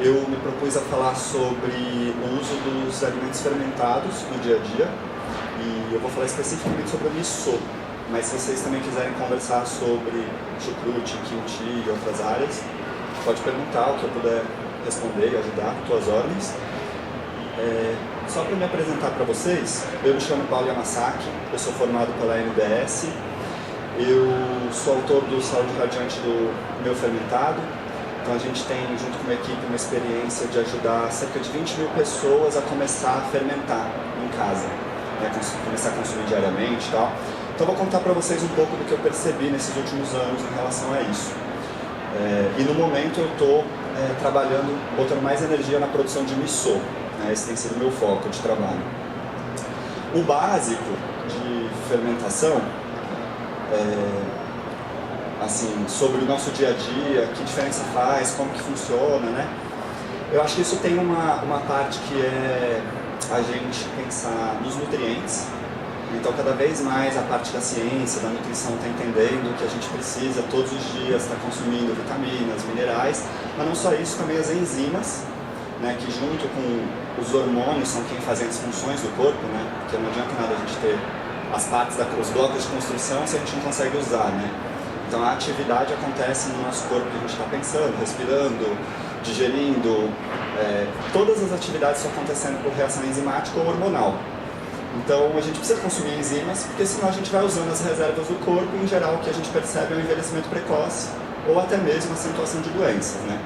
eu me propus a falar sobre o uso dos alimentos fermentados no dia a dia e eu vou falar especificamente sobre o miso, mas se vocês também quiserem conversar sobre chucrute, kimchi e outras áreas, pode perguntar, o que eu puder responder e ajudar, tuas ordens. Só para me apresentar para vocês, eu me chamo Paulo Yamasaki, eu sou formado pela MBS, eu sou autor do Saúde Radiante do Meu Fermentado. Então a gente tem, junto com uma equipe, uma experiência de ajudar cerca de 20 mil pessoas a começar a fermentar em casa, né? Começar a consumir diariamente e tal. Então eu vou contar para vocês um pouco do que eu percebi nesses últimos anos em relação a isso. E no momento eu estou trabalhando, botando mais energia na produção de miso, né? Esse tem sido o meu foco de trabalho. O básico de fermentação, assim, sobre o nosso dia a dia, que diferença faz, como que funciona, né? Eu acho que isso tem uma parte que é a gente pensar nos nutrientes. Então, cada vez mais a parte da ciência, da nutrição está entendendo que a gente precisa todos os dias estar consumindo vitaminas, minerais, mas não só isso, também as enzimas, né, que junto com os hormônios são quem fazem as funções do corpo, né? Porque não adianta nada a gente ter as partes, os blocos de construção se a gente não consegue usar, né? Então a atividade acontece no nosso corpo que a gente está pensando, respirando, digerindo, todas as atividades estão acontecendo por reação enzimática ou hormonal. Então a gente precisa consumir enzimas, porque senão a gente vai usando as reservas do corpo e em geral o que a gente percebe é um envelhecimento precoce ou até mesmo a acentuação de doenças, né?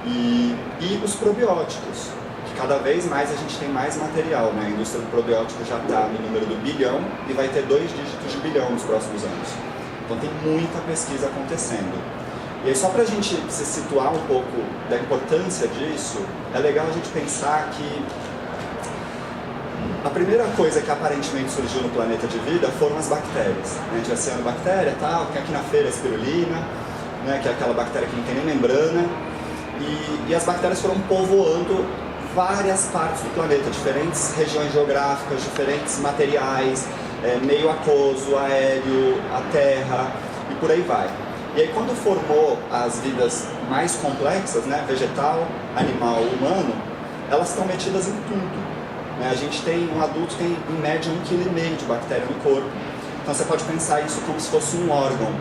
E os probióticos, que cada vez mais a gente tem mais material, né? A indústria do probiótico já está no número do bilhão e vai ter 2 dígitos de bilhão nos próximos anos. Então tem muita pesquisa acontecendo. E aí só para a gente se situar um pouco da importância disso, é legal a gente pensar que a primeira coisa que aparentemente surgiu no planeta de vida foram as bactérias. A gente vai sendo bactéria, tal, que aqui na feira é a espirulina, né, que é aquela bactéria que não tem nem membrana. E as bactérias foram povoando várias partes do planeta, diferentes regiões geográficas, diferentes materiais, meio aquoso, aéreo, a terra e por aí vai. E aí quando formou as vidas mais complexas, né, vegetal, animal, humano, elas estão metidas em tudo. Né? A gente tem, um adulto tem em média 1,5 kg de bactéria no corpo. Então você pode pensar isso como se fosse um órgão,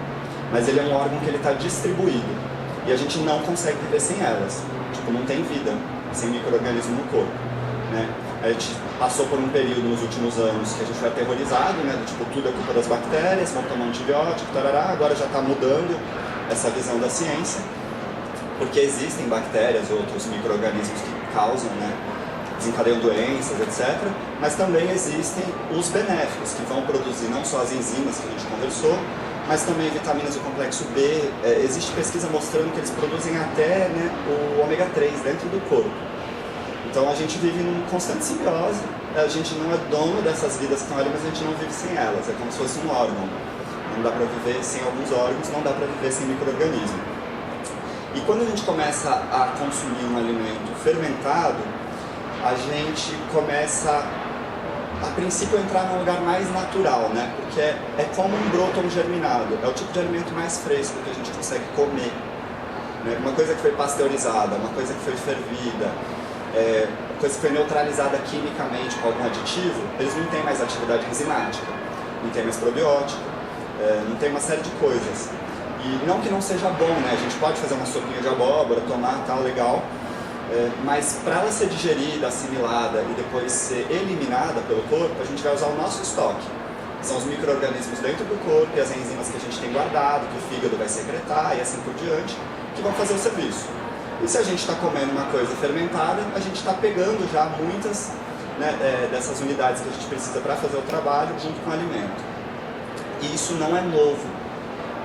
mas ele é um órgão que ele está distribuído. E a gente não consegue viver sem elas. Tipo, não tem vida sem micro-organismo no corpo, né? A gente passou por um período nos últimos anos que a gente foi aterrorizado, né? Tipo, tudo é culpa das bactérias, vamos tomar antibiótico, tarará. Agora já está mudando essa visão da ciência, porque existem bactérias e outros micro-organismos que causam, né? Desencadeiam doenças, etc. Mas também existem os benéficos, que vão produzir não só as enzimas que a gente conversou, mas também vitaminas do complexo B. Existe pesquisa mostrando que eles produzem até, né, o ômega 3 dentro do corpo. Então a gente vive numa constante simbiose, a gente não é dono dessas vidas que estão ali, mas a gente não vive sem elas, é como se fosse um órgão. Não dá para viver sem alguns órgãos, não dá para viver sem micro-organismo. E quando a gente começa a consumir um alimento fermentado, a gente começa a princípio entrar num lugar mais natural, né? Porque é como um broto germinado, é o tipo de alimento mais fresco que a gente consegue comer, né? Uma coisa que foi pasteurizada, uma coisa que foi fervida, coisa que foi neutralizada quimicamente com algum aditivo, eles não têm mais atividade enzimática, não tem mais probiótico, não tem uma série de coisas. E não que não seja bom, né? A gente pode fazer uma sopinha de abóbora, tomar, tal, legal, mas para ela ser digerida, assimilada e depois ser eliminada pelo corpo, a gente vai usar o nosso estoque. São os micro-organismos dentro do corpo e as enzimas que a gente tem guardado, que o fígado vai secretar e assim por diante, que vão fazer o serviço. E se a gente está comendo uma coisa fermentada, a gente está pegando já muitas, né, dessas unidades que a gente precisa para fazer o trabalho junto com o alimento. E isso não é novo,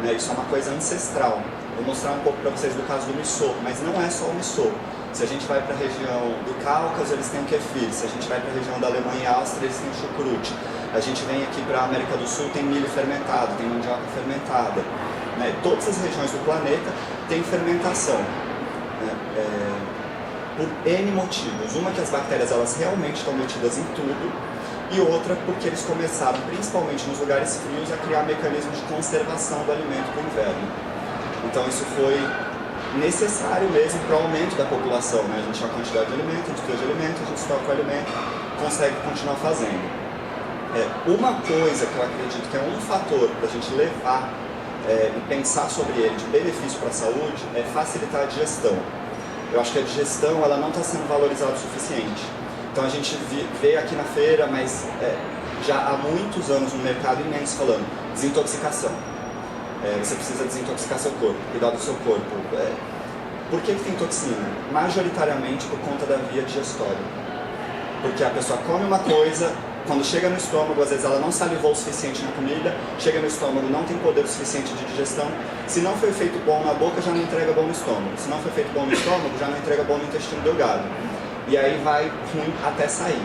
né? Isso é uma coisa ancestral. Vou mostrar um pouco para vocês do caso do miso, mas não é só o miso. Se a gente vai para a região do Cáucaso, eles têm o kefir. Se a gente vai para a região da Alemanha e Áustria, eles têm o chucrute. A gente vem aqui para a América do Sul, tem milho fermentado, tem mandioca fermentada. Né? Todas as regiões do planeta têm fermentação. Né? Por N motivos. Uma que as bactérias elas realmente estão metidas em tudo, e outra porque eles começaram, principalmente nos lugares frios, a criar mecanismos de conservação do alimento para o inverno. Então isso foi necessário mesmo para o aumento da população, né? A gente tinha a quantidade de alimento, a gente precisa de alimento, a gente estoca o alimento, consegue continuar fazendo. Uma coisa que eu acredito que é um fator para a gente levar e pensar sobre ele de benefício para a saúde é facilitar a digestão. Eu acho que a digestão ela não está sendo valorizada o suficiente. Então a gente vê aqui na feira, mas já há muitos anos no mercado imenso falando desintoxicação. Você precisa desintoxicar seu corpo, cuidar do seu corpo. Por que tem toxina? Majoritariamente por conta da via digestória. Porque a pessoa come uma coisa, quando chega no estômago, às vezes ela não salivou o suficiente na comida, chega no estômago, não tem poder suficiente de digestão. Se não foi feito bom na boca, já não entrega bom no estômago. Se não foi feito bom no estômago, já não entrega bom no intestino delgado. E aí vai ruim até sair.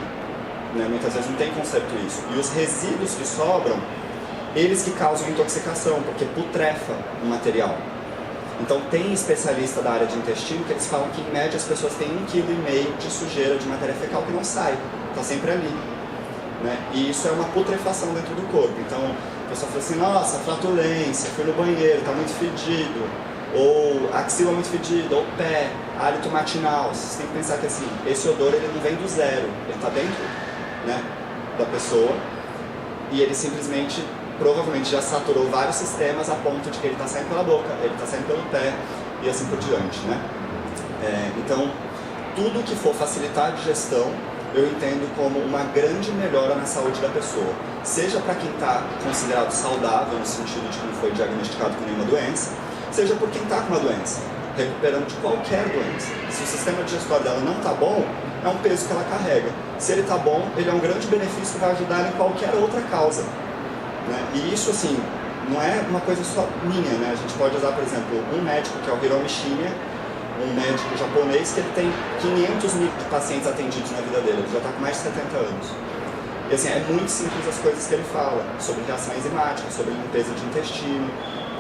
Né? Muitas vezes não tem conserto isso. E os resíduos que sobram, eles que causam intoxicação, porque putrefa o material. Então tem especialista da área de intestino que eles falam que em média as pessoas têm 1,5 kg de sujeira de matéria fecal que não sai, está sempre ali. Né? E isso é uma putrefação dentro do corpo. Então a pessoa fala assim, nossa, flatulência, fui no banheiro, está muito fedido, ou axila muito fedida, ou pé, hálito matinal. Vocês têm que pensar que assim, esse odor ele não vem do zero, ele está dentro, né, da pessoa, e ele simplesmente provavelmente já saturou vários sistemas a ponto de que ele está saindo pela boca, ele está saindo pelo pé e assim por diante, né? Então, tudo que for facilitar a digestão, eu entendo como uma grande melhora na saúde da pessoa. Seja para quem está considerado saudável, no sentido de que não foi diagnosticado com nenhuma doença, seja por quem está com uma doença, recuperando de qualquer doença. Se o sistema digestório dela não está bom, é um peso que ela carrega. Se ele está bom, ele é um grande benefício que vai ajudar em qualquer outra causa. Né? E isso, assim, não é uma coisa só minha, né? A gente pode usar, por exemplo, um médico que é o Hiromi Shinya, um médico japonês que ele tem 500 mil pacientes atendidos na vida dele, ele já está com mais de 70 anos. E assim, é muito simples as coisas que ele fala, sobre reação enzimática, sobre limpeza de intestino.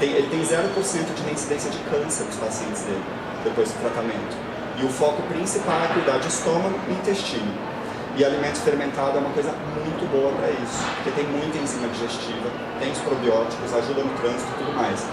Ele tem 0% de reincidência de câncer nos pacientes dele, depois do tratamento. E o foco principal é cuidar de estômago e intestino. E alimento fermentado é uma coisa muito boa para isso, porque tem muita enzima digestiva, tem os probióticos, ajuda no trânsito e tudo mais.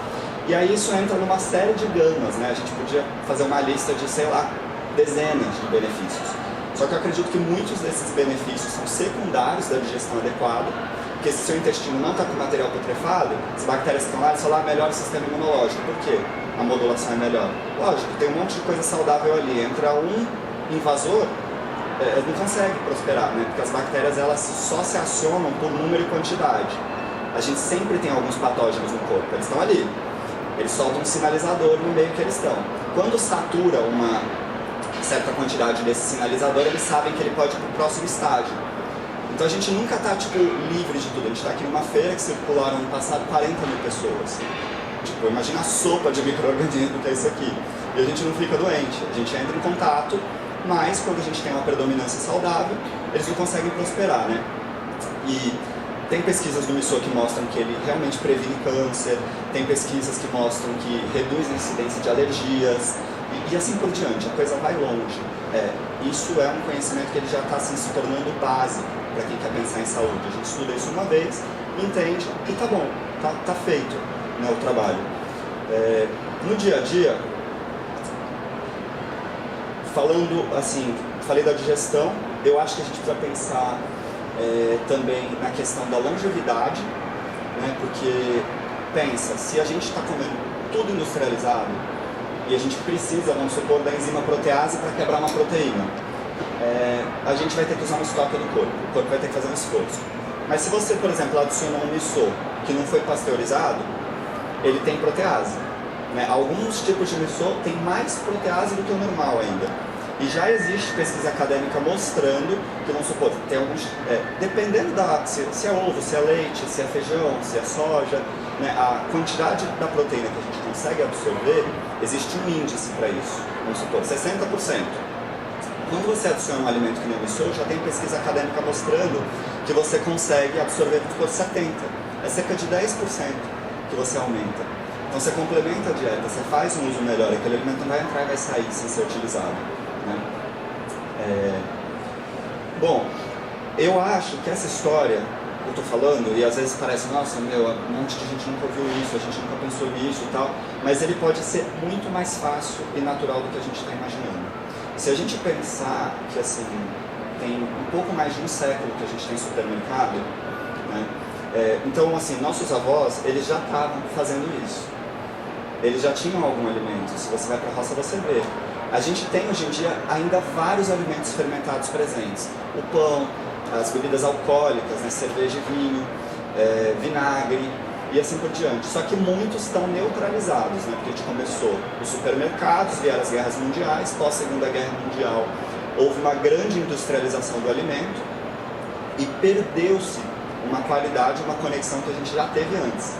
E aí isso entra numa série de gamas, né? A gente podia fazer uma lista de, sei lá, dezenas de benefícios. Só que eu acredito que muitos desses benefícios são secundários da digestão adequada, porque se seu intestino não está com material putrefado, as bactérias que estão lá, eles falam, melhora o sistema imunológico. Por quê? A modulação é melhor. Lógico, tem um monte de coisa saudável ali. Entra um invasor, não consegue prosperar, né? Porque as bactérias elas só se acionam por número e quantidade. A gente sempre tem alguns patógenos no corpo, eles estão ali. Eles soltam um sinalizador no meio que eles estão. Quando satura uma certa quantidade desse sinalizador, eles sabem que ele pode ir para o próximo estágio. Então a gente nunca está livre de tudo. A gente está aqui numa feira que circularam no passado 40 mil pessoas. Tipo, imagina a sopa de micro-organismo que é isso aqui. E a gente não fica doente, a gente entra em contato, mas quando a gente tem uma predominância saudável, eles não conseguem prosperar, né? E tem pesquisas do MISO que mostram que ele realmente previne câncer, tem pesquisas que mostram que reduz a incidência de alergias, e assim por diante, a coisa vai longe. Isso é um conhecimento que ele já está assim, se tornando base para quem quer pensar em saúde. A gente estuda isso uma vez, entende e tá bom, tá feito, né, o trabalho. No dia a dia, falando assim, falei da digestão, eu acho que a gente precisa pensar também na questão da longevidade, né, porque pensa, se a gente está comendo tudo industrializado e a gente precisa, vamos supor, da enzima protease para quebrar uma proteína, a gente vai ter que usar um estoque do corpo, o corpo vai ter que fazer um esforço. Mas se você, por exemplo, adicionou um miso que não foi pasteurizado, ele tem protease. Né? Alguns tipos de miso têm mais protease do que o normal ainda. E já existe pesquisa acadêmica mostrando que, vamos supor, tem alguns... dependendo se é ovo, se é leite, se é feijão, se é soja, né, a quantidade da proteína que a gente consegue absorver, existe um índice para isso. Vamos supor, 60%. Quando você adiciona um alimento que nem o miso, já tem pesquisa acadêmica mostrando que você consegue absorver por 70%. É cerca de 10% que você aumenta. Então você complementa a dieta, você faz um uso melhor, aquele alimento não vai entrar e vai sair sem ser utilizado. Né? Bom, eu acho que essa história eu tô falando, e às vezes parece, nossa, meu, um monte de gente nunca ouviu isso, a gente nunca pensou nisso e tal, mas ele pode ser muito mais fácil e natural do que a gente está imaginando. Se a gente pensar que, assim, tem um pouco mais de um século que a gente tem supermercado, né? Então, assim, nossos avós, eles já estavam fazendo isso. Eles já tinham algum alimento. Se você vai para a roça, você vê. A gente tem, hoje em dia, ainda vários alimentos fermentados presentes. O pão, as bebidas alcoólicas, né? Cerveja e vinho, vinagre e assim por diante. Só que muitos estão neutralizados, né? Porque a gente começou os supermercados, vieram as guerras mundiais, pós-Segunda Guerra Mundial, houve uma grande industrialização do alimento e perdeu-se uma qualidade, uma conexão que a gente já teve antes,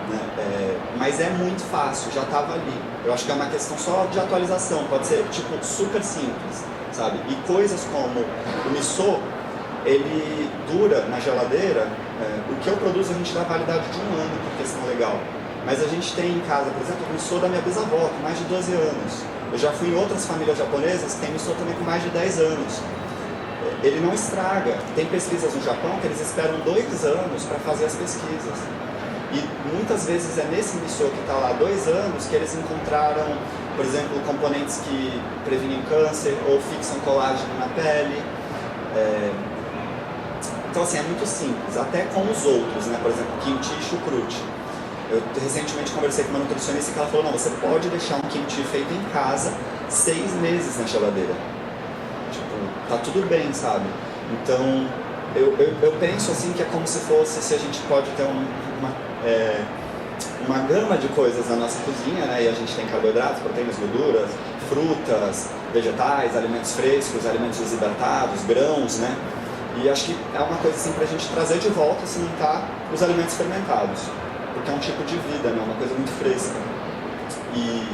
né? Mas é muito fácil, já estava ali. Eu acho que é uma questão só de atualização, pode ser tipo super simples, sabe? E coisas como o miso, ele dura na geladeira, o que eu produzo a gente dá validade de 1 ano por questão legal. Mas a gente tem em casa, por exemplo, o miso da minha bisavó, com mais de 12 anos. Eu já fui em outras famílias japonesas que tem miso também com mais de 10 anos. Ele não estraga. Tem pesquisas no Japão que eles esperam 2 anos para fazer as pesquisas. E muitas vezes é nesse miso que está lá 2 anos que eles encontraram, por exemplo, componentes que previnem câncer ou fixam colágeno na pele. Então, assim, é muito simples, até com os outros, né? Por exemplo, kimchi e chucrute. Eu recentemente conversei com uma nutricionista que ela falou, não, você pode deixar um kimchi feito em casa 6 meses na geladeira. Tá tudo bem, sabe? Então, eu penso assim que é como se fosse, se a gente pode ter uma gama de coisas na nossa cozinha, né? E a gente tem carboidratos, proteínas, gorduras, frutas, vegetais, alimentos frescos, alimentos desidratados, grãos, né? E acho que é uma coisa assim pra gente trazer de volta, cimentar os alimentos fermentados, porque é um tipo de vida, né? Uma coisa muito fresca. E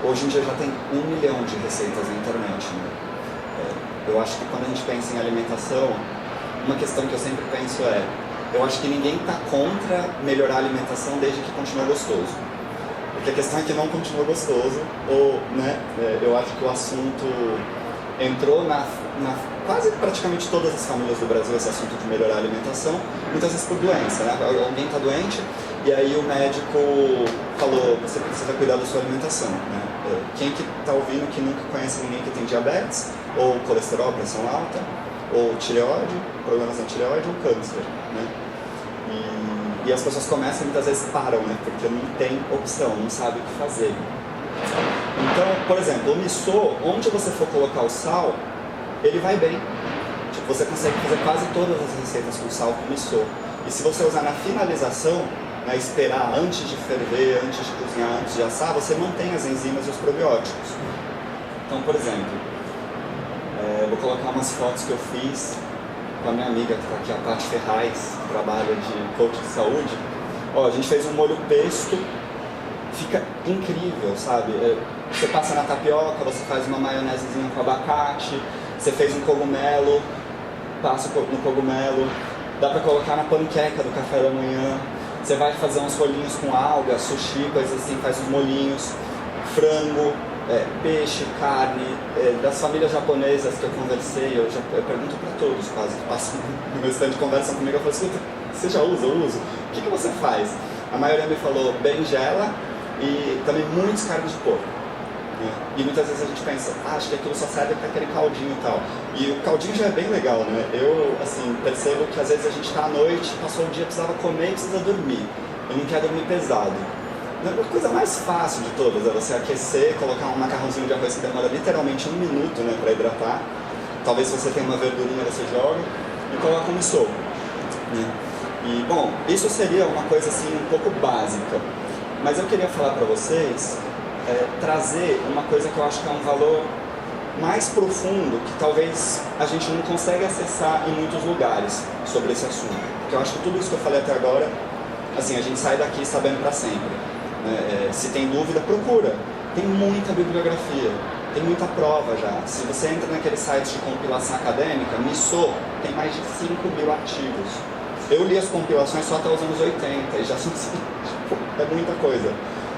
hoje em dia já tem 1 milhão de receitas na internet, né? Eu acho que quando a gente pensa em alimentação, uma questão que eu sempre penso eu acho que ninguém está contra melhorar a alimentação desde que continue gostoso. Porque a questão é que não continua gostoso, ou, né, eu acho que o assunto entrou na quase praticamente todas as famílias do Brasil, esse assunto de melhorar a alimentação, muitas vezes por doença, né? Alguém está doente e aí o médico falou, você precisa cuidar da sua alimentação, né? Quem que está ouvindo que nunca conhece ninguém que tem diabetes, ou colesterol, pressão alta, ou tireoide, problemas na tireoide, ou câncer, né? E as pessoas começam e muitas vezes param, né? Porque não tem opção, não sabe o que fazer. Então, por exemplo, o miso, onde você for colocar o sal, ele vai bem. Tipo, você consegue fazer quase todas as receitas com sal com miso. E se você usar na finalização, né, esperar antes de ferver, antes de cozinhar, antes de assar, você mantém as enzimas e os probióticos. Então, por exemplo, vou colocar umas fotos que eu fiz com a minha amiga que está aqui, a Paty Ferraz, que trabalha de coach de saúde. Ó, a gente fez um molho pesto, fica incrível, sabe? Você passa na tapioca, você faz uma maionesezinha com abacate, você fez um cogumelo, passa no cogumelo, dá pra colocar na panqueca do café da manhã. Você vai fazer uns rolinhos com alga, sushi, coisas assim, faz uns molhinhos, frango, peixe, carne, das famílias japonesas que eu conversei, eu pergunto pra todos quase, que passam no meu stand, conversam comigo, eu falo, escuta, você já usa? Eu uso. O que você faz? A maioria me falou berinjela e também muitos carnes de porco. E muitas vezes a gente pensa, acho que aquilo só serve para aquele caldinho e tal. E o caldinho já é bem legal, né? Eu, assim, percebo que às vezes a gente tá à noite, passou o dia, precisava comer e precisa dormir. Eu não quero dormir pesado. A coisa mais fácil de todas é você aquecer, colocar um macarrãozinho de arroz que demora literalmente 1 minuto, né, para hidratar. Talvez se você tenha uma verdurinha, você joga e coloca no miso, né? E, bom, isso seria uma coisa assim um pouco básica. Mas eu queria falar para vocês, trazer uma coisa que eu acho que é um valor mais profundo, que talvez a gente não consegue acessar em muitos lugares sobre esse assunto. Porque eu acho que tudo isso que eu falei até agora, assim, a gente sai daqui sabendo para sempre. Se tem dúvida, procura. Tem muita bibliografia, tem muita prova já. Se você entra naqueles sites de compilação acadêmica, Miso tem mais de 5.000 artigos. Eu li as compilações só até os anos 80 e já são assim, tipo, é muita coisa.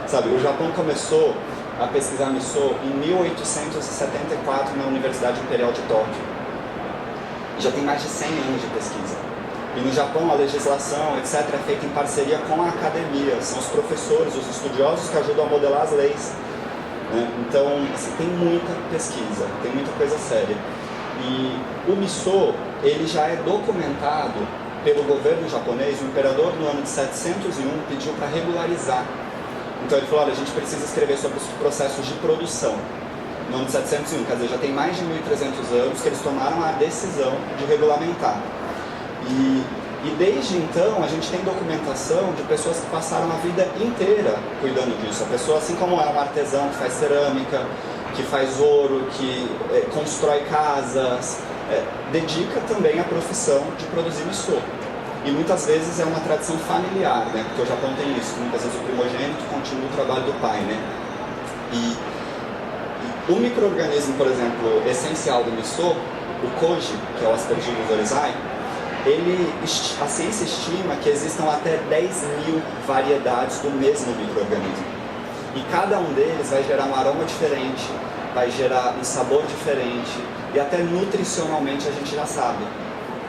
Sabe, o Japão começou a pesquisar Miso em 1874 na Universidade Imperial de Tóquio. Já tem mais de 100 anos de pesquisa. E no Japão a legislação, etc., é feita em parceria com a academia. São os professores, os estudiosos que ajudam a modelar as leis. Né? Então, assim, tem muita pesquisa, tem muita coisa séria. E o miso, ele já é documentado pelo governo japonês. O imperador, no ano de 701, pediu para regularizar. Então ele falou, olha, a gente precisa escrever sobre os processos de produção. No ano de 701, quer dizer, já tem mais de 1.300 anos que eles tomaram a decisão de regulamentar. E desde então a gente tem documentação de pessoas que passaram a vida inteira cuidando disso. A pessoa, assim como é um artesão que faz cerâmica, que faz ouro, que constrói casas, dedica também a profissão de produzir miso. E muitas vezes é uma tradição familiar, né? Porque o Japão tem isso, muitas vezes o primogênito continua o trabalho do pai, né? E o micro-organismo, por exemplo, essencial do miso, o koji, que é o Aspergillus oryzae, a ciência estima que existam até 10.000 variedades do mesmo micro-organismo. E cada um deles vai gerar um aroma diferente, vai gerar um sabor diferente, e até nutricionalmente a gente já sabe.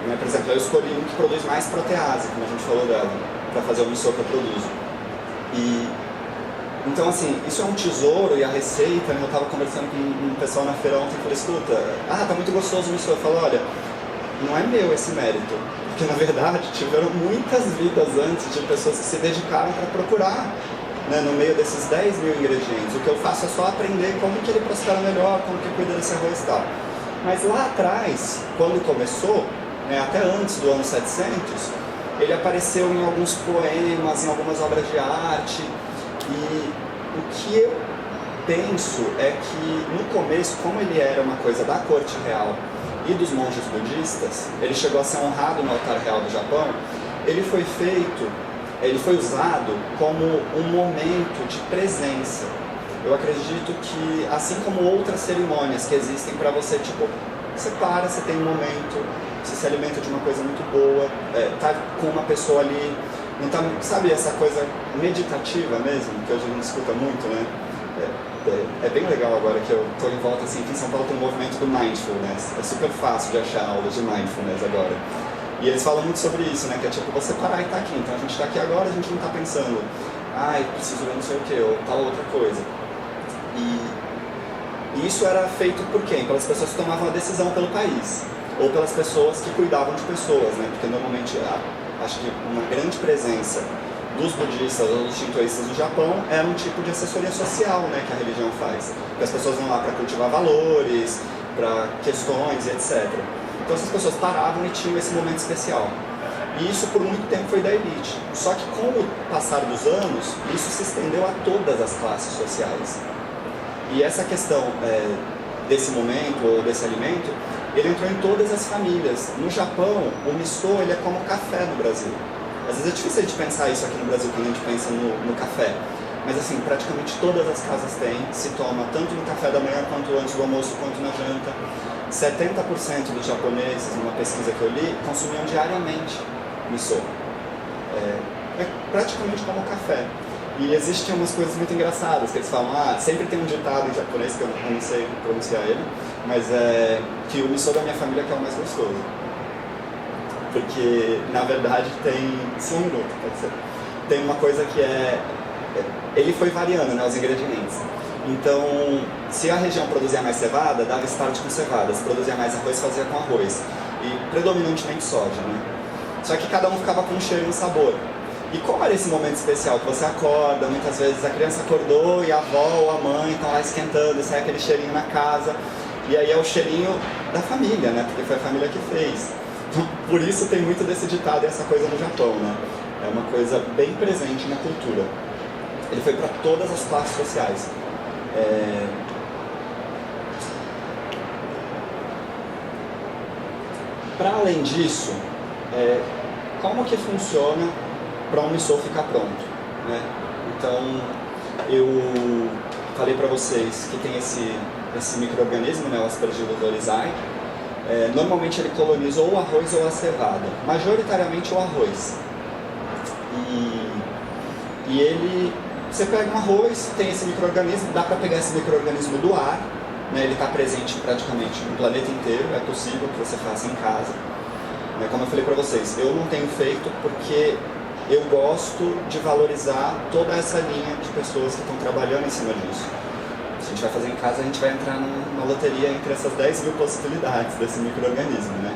Né? Por exemplo, eu escolhi um que produz mais protease, como a gente falou dela, para fazer o miso que eu produzo. Então, assim, isso é um tesouro, e a receita, eu estava conversando com um pessoal na feira ontem e falei, escuta, tá muito gostoso o miso. Eu falo, olha, não é meu esse mérito, porque na verdade tiveram muitas vidas antes de pessoas que se dedicaram para procurar, né, no meio desses 10.000 ingredientes. O que eu faço é só aprender como que ele prospera melhor, como que cuida desse arroz e tal. Mas lá atrás, quando começou, né, até antes do ano 700, ele apareceu em alguns poemas, em algumas obras de arte, e o que eu penso é que no começo, como ele era uma coisa da corte real e dos monges budistas, ele chegou a ser honrado no altar real do Japão. Ele foi usado como um momento de presença. Eu acredito que, assim como outras cerimônias que existem para você, tipo, você para, você tem um momento, você se alimenta de uma coisa muito boa, tá com uma pessoa ali, não tá, sabe, essa coisa meditativa mesmo, que hoje a gente escuta muito, né? É bem legal agora que eu estou em volta, assim, aqui em São Paulo tem um movimento do Mindfulness. É super fácil de achar aulas de Mindfulness agora. E eles falam muito sobre isso, né? Que é tipo você parar e estar aqui. Então a gente está aqui agora, a gente não está pensando, preciso ver não sei o que, ou tal outra coisa. E isso era feito por quem? Pelas pessoas que tomavam a decisão pelo país. Ou pelas pessoas que cuidavam de pessoas, né? Porque normalmente, acho que uma grande presença dos budistas ou dos shintoístas do Japão era um tipo de assessoria social, né, que a religião faz. Porque as pessoas vão lá para cultivar valores, para questões, etc. Então essas pessoas paravam e tinham esse momento especial. E isso por muito tempo foi da elite. Só que com o passar dos anos, isso se estendeu a todas as classes sociais. E essa questão desse momento ou desse alimento, ele entrou em todas as famílias. No Japão, o miso ele é como café no Brasil. Às vezes é difícil a gente pensar isso aqui no Brasil quando a gente pensa no café. Mas assim, praticamente todas as casas têm, se toma tanto no café da manhã, quanto antes do almoço, quanto na janta. 70% dos japoneses, numa pesquisa que eu li, consumiam diariamente miso. É praticamente como café. E existem umas coisas muito engraçadas, que eles falam, sempre tem um ditado em japonês, que eu não sei pronunciar ele, mas é que o miso da minha família que é o mais gostoso. Porque, na verdade, só um minuto, pode ser. Tem uma coisa que ele foi variando, né, os ingredientes. Então, se a região produzia mais cevada, dava start com cevada. Se produzia mais arroz, fazia com arroz. E predominantemente soja, né? Só que cada um ficava com um cheiro e um sabor. E como era esse momento especial que você acorda, muitas vezes a criança acordou e a avó ou a mãe estão lá esquentando, sai aquele cheirinho na casa. E aí é o cheirinho da família, né? Porque foi a família que fez. Então, por isso tem muito desse ditado e essa coisa no Japão, né? É uma coisa bem presente na cultura. Ele foi para todas as classes sociais. Para além disso, como que funciona para um miso ficar pronto, né? Então, eu falei para vocês que tem esse micro-organismo, né, o Aspergillus oryzae. Normalmente ele coloniza ou o arroz ou a cevada, majoritariamente o arroz. E você pega um arroz, tem esse micro-organismo, dá para pegar esse micro-organismo do ar, né, ele está presente praticamente no planeta inteiro, é possível que você faça em casa. Como eu falei para vocês, eu não tenho feito porque eu gosto de valorizar toda essa linha de pessoas que estão trabalhando em cima disso. Se a gente vai fazer em casa, a gente vai entrar numa loteria entre essas 10 mil possibilidades desse micro-organismo, né?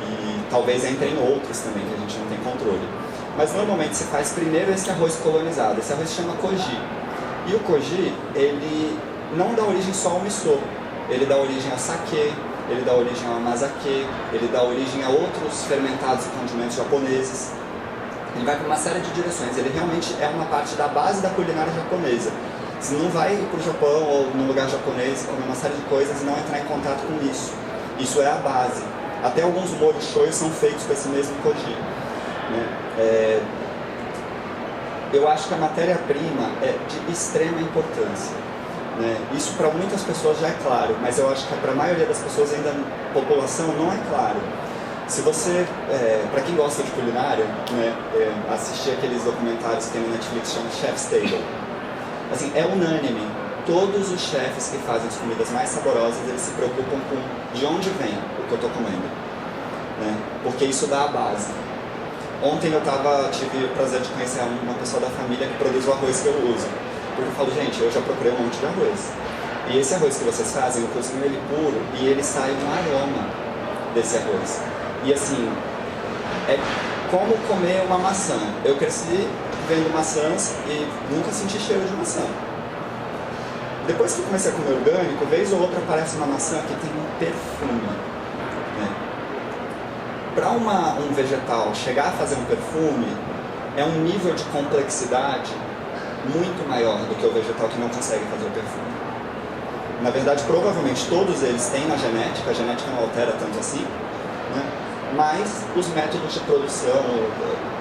E talvez entrem outros também, que a gente não tem controle. Mas normalmente se faz primeiro esse arroz colonizado. Esse arroz se chama koji. E o koji, ele não dá origem só ao miso. Ele dá origem ao sake, ele dá origem ao amazake, ele dá origem a outros fermentados e condimentos japoneses. Ele vai para uma série de direções. Ele realmente é uma parte da base da culinária japonesa. Você não vai para o Japão ou num lugar japonês comer uma série de coisas e não entrar em contato com isso. Isso é a base. Até alguns molhos shoyu são feitos com esse mesmo koji, né? Eu acho que a matéria-prima é de extrema importância, né? Isso para muitas pessoas já é claro, mas eu acho que para a maioria das pessoas ainda, população, não é claro. Se você, para quem gosta de culinária, né, assistir aqueles documentários que tem no Netflix que chama Chef's Table, assim, é unânime. Todos os chefes que fazem as comidas mais saborosas, eles se preocupam com de onde vem o que eu estou comendo, né? Porque isso dá a base. Ontem eu tive o prazer de conhecer uma pessoa da família que produz o arroz que eu uso. Porque eu falo, gente, eu já procurei um monte de arroz. E esse arroz que vocês fazem, eu cozinho ele puro e ele sai um aroma desse arroz. E assim, é como comer uma maçã. Eu cresci vendo maçãs e nunca senti cheiro de maçã. Depois que eu comecei a comer orgânico, vez ou outra aparece uma maçã que tem um perfume, né? Para um vegetal chegar a fazer um perfume, é um nível de complexidade muito maior do que o vegetal que não consegue fazer o perfume. Na verdade, provavelmente todos eles têm na genética, a genética não altera tanto assim, né? Mas os métodos de produção,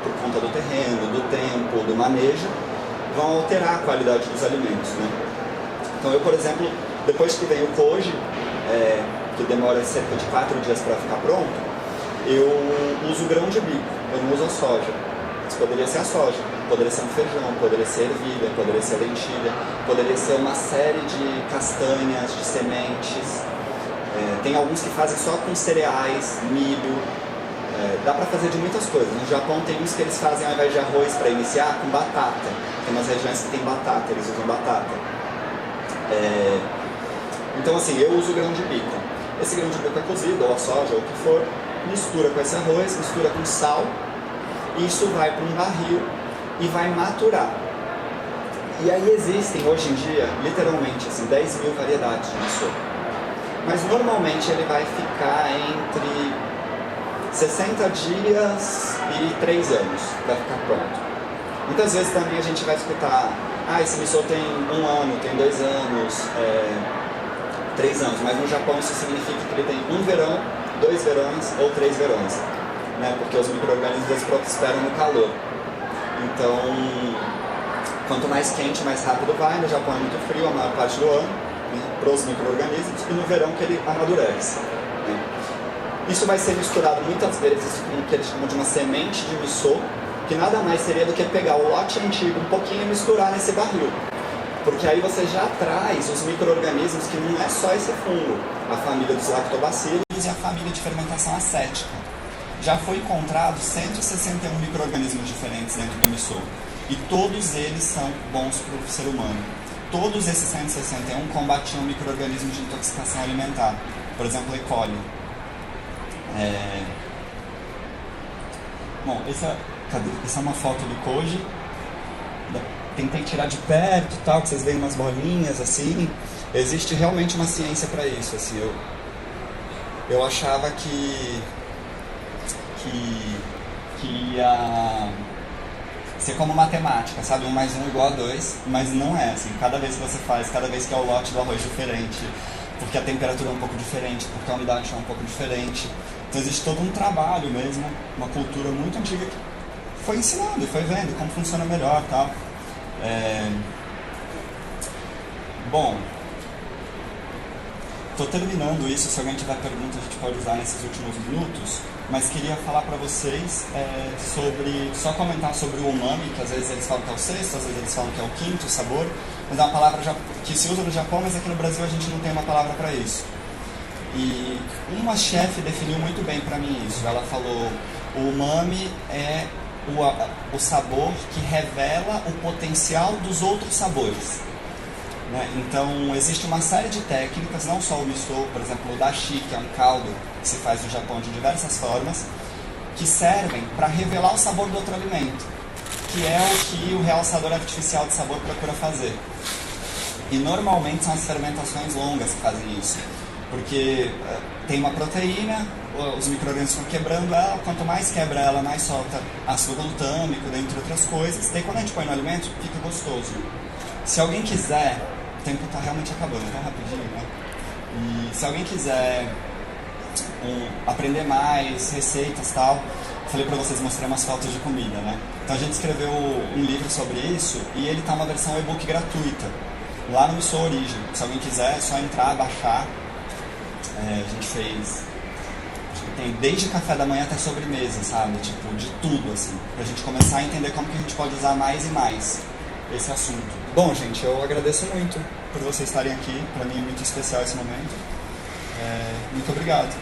por conta do terreno, do tempo, do manejo, vão alterar a qualidade dos alimentos, né? Então eu, por exemplo, depois que vem o koji, que demora cerca de 4 dias para ficar pronto, eu uso grão de bico, eu não uso a soja. Isso poderia ser a soja, poderia ser um feijão, poderia ser ervilha, poderia ser lentilha, poderia ser uma série de castanhas, de sementes. Tem alguns que fazem só com cereais, milho. Dá para fazer de muitas coisas. No Japão tem uns que eles fazem, ao invés de arroz para iniciar, com batata. Tem umas regiões que tem batata, eles usam batata. Então assim, eu uso grão de bico. Esse grão de bico é cozido, ou a soja, ou o que for, mistura com esse arroz, mistura com sal, e isso vai para um barril e vai maturar. E aí existem, hoje em dia, literalmente, assim, 10 mil variedades de miso. Mas normalmente ele vai ficar entre 60 dias e 3 anos para ficar pronto. Muitas vezes também a gente vai escutar, esse miso tem 1 ano, tem 2 anos, 3 anos, mas no Japão isso significa que ele tem 1 verão, 2 verões ou 3 verões, né? Porque os micro-organismos eles prosperam no calor. Então, quanto mais quente, mais rápido vai. No Japão é muito frio a maior parte do ano, né, para os micro-organismos, e no verão que ele amadurece, né? Isso vai ser misturado muitas vezes com o que eles chamam de uma semente de miso, que nada mais seria do que pegar o lote antigo um pouquinho e misturar nesse barril. Porque aí você já traz os micro-organismos que não é só esse fungo, a família dos lactobacilos e a família de fermentação acética. Já foi encontrado 161 micro-organismos diferentes dentro do miso. E todos eles são bons para o ser humano. Todos esses 161 combatiam micro-organismos de intoxicação alimentar. Por exemplo, E. coli. Bom, essa é uma foto do koji. Tentei tirar de perto, tal, que vocês veem umas bolinhas assim. Existe realmente uma ciência para isso. Assim, eu achava que ia ser como matemática, sabe? 1 mais 1 igual a 2, mas não é assim. Cada vez que você faz, cada vez que é o lote do arroz diferente, porque a temperatura é um pouco diferente, porque a umidade é um pouco diferente. Então existe todo um trabalho mesmo, uma cultura muito antiga que foi ensinando e foi vendo como funciona melhor e tal. Bom, estou terminando isso. Se alguém tiver pergunta, a gente pode usar nesses últimos minutos. Mas queria falar para vocês só comentar sobre o umami, que às vezes eles falam que é o 6º, às vezes eles falam que é o 5º sabor, mas é uma palavra que se usa no Japão, mas aqui no Brasil a gente não tem uma palavra para isso. E uma chefe definiu muito bem para mim isso. Ela falou: o umami é o sabor que revela o potencial dos outros sabores. Né? Então, existe uma série de técnicas, não só o miso, por exemplo, o dashi, que é um caldo que se faz no Japão de diversas formas, que servem para revelar o sabor do outro alimento, que é o que o realçador artificial de sabor procura fazer. E normalmente são as fermentações longas que fazem isso, porque tem uma proteína, os micro-organismos estão quebrando ela, quanto mais quebra ela, mais solta ácido glutâmico, dentre outras coisas. Daí quando a gente põe no alimento, fica gostoso. Se alguém quiser, o tempo está realmente acabando, tão rapidinho, né? E se alguém quiser aprender mais, receitas e tal, falei para vocês, mostrei umas fotos de comida, né? Então a gente escreveu um livro sobre isso e ele tá uma versão e-book gratuita lá no Miso Origin. Se alguém quiser, é só entrar, baixar. A gente fez, acho que tem desde café da manhã até sobremesa, sabe? Tipo, de tudo, assim, pra gente começar a entender como que a gente pode usar mais e mais esse assunto. Bom, gente, eu agradeço muito por vocês estarem aqui. Pra mim é muito especial esse momento. Muito obrigado.